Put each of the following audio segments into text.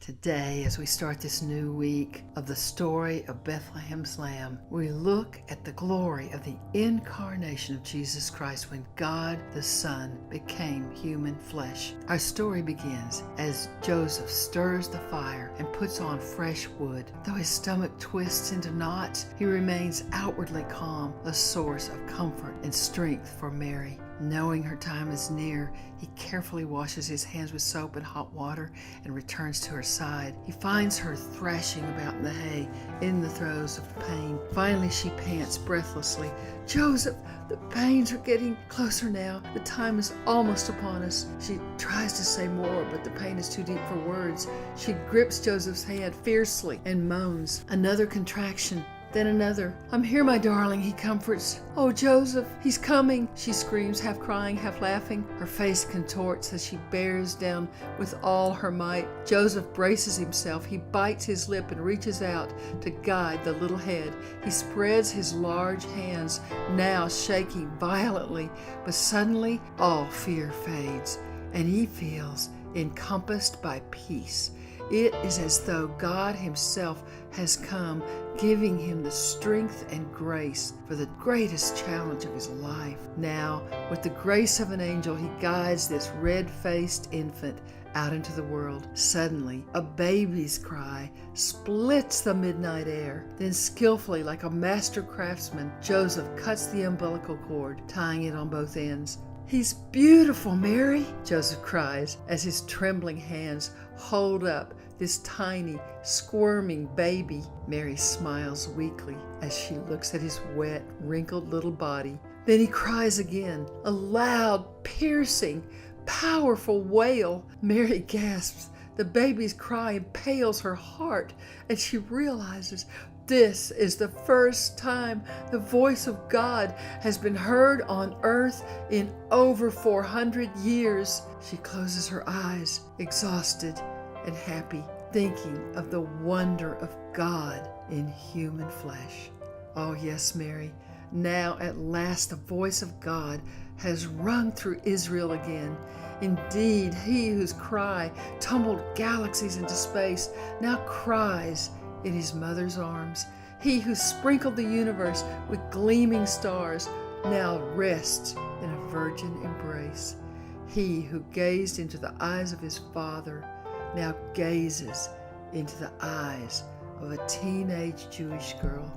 Today, as we start this new week of the story of Bethlehem's Lamb, we look at the glory of the incarnation of Jesus Christ when God the Son became human flesh. Our story begins as Joseph stirs the fire and puts on fresh wood. Though his stomach twists into knots, he remains outwardly calm, a source of comfort and strength for Mary. Knowing her time is near, he carefully washes his hands with soap and hot water and returns to her side. He finds her thrashing about in the hay, in the throes of pain. Finally, she pants breathlessly, "Joseph, the pains are getting closer now. The time is almost upon us." She tries to say more, but the pain is too deep for words. She grips Joseph's hand fiercely and moans. Another contraction, then another. "I'm here, my darling," he comforts. "Oh, Joseph, he's coming," she screams, half crying, half laughing. Her face contorts as she bears down with all her might. Joseph braces himself. He bites his lip and reaches out to guide the little head. He spreads his large hands, now shaking violently, but suddenly all fear fades, and he feels encompassed by peace. It is as though God Himself has come, giving him the strength and grace for the greatest challenge of his life. Now, with the grace of an angel, he guides this red-faced infant out into the world. Suddenly, a baby's cry splits the midnight air. Then skillfully, like a master craftsman, Joseph cuts the umbilical cord, tying it on both ends. "He's beautiful, Mary," Joseph cries as his trembling hands hold up this tiny, squirming baby. Mary smiles weakly as she looks at his wet, wrinkled little body. Then he cries again, a loud, piercing, powerful wail. Mary gasps. The baby's cry impales her heart, and she realizes this is the first time the voice of God has been heard on earth in over 400 years. She closes her eyes, exhausted and happy, thinking of the wonder of God in human flesh. Oh yes, Mary, now at last the voice of God has rung through Israel again. Indeed, he whose cry tumbled galaxies into space now cries in his mother's arms. He who sprinkled the universe with gleaming stars now rests in a virgin embrace. He who gazed into the eyes of his Father now gazes into the eyes of a teenage Jewish girl.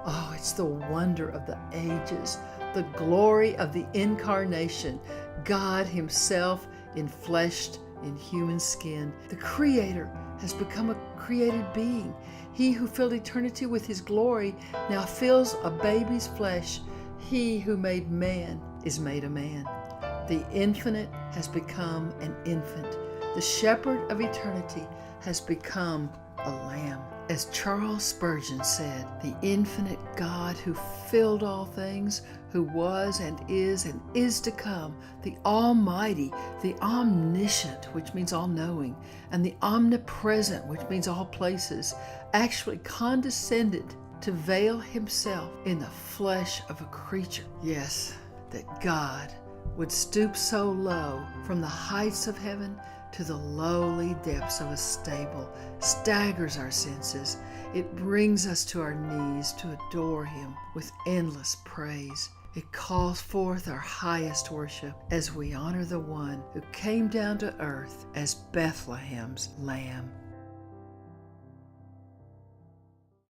Oh, it's the wonder of the ages, the glory of the incarnation, God Himself enfleshed in human skin. The Creator has become a created being. He who filled eternity with His glory now fills a baby's flesh. He who made man is made a man. The infinite has become an infant. The shepherd of eternity has become a lamb. As Charles Spurgeon said, the infinite God who filled all things, who was and is to come, the Almighty, the omniscient, which means all-knowing, and the omnipresent, which means all places, actually condescended to veil Himself in the flesh of a creature. Yes, that God would stoop so low from the heights of heaven to the lowly depths of a stable staggers our senses. It brings us to our knees to adore Him with endless praise. It calls forth our highest worship as we honor the one who came down to earth as Bethlehem's Lamb.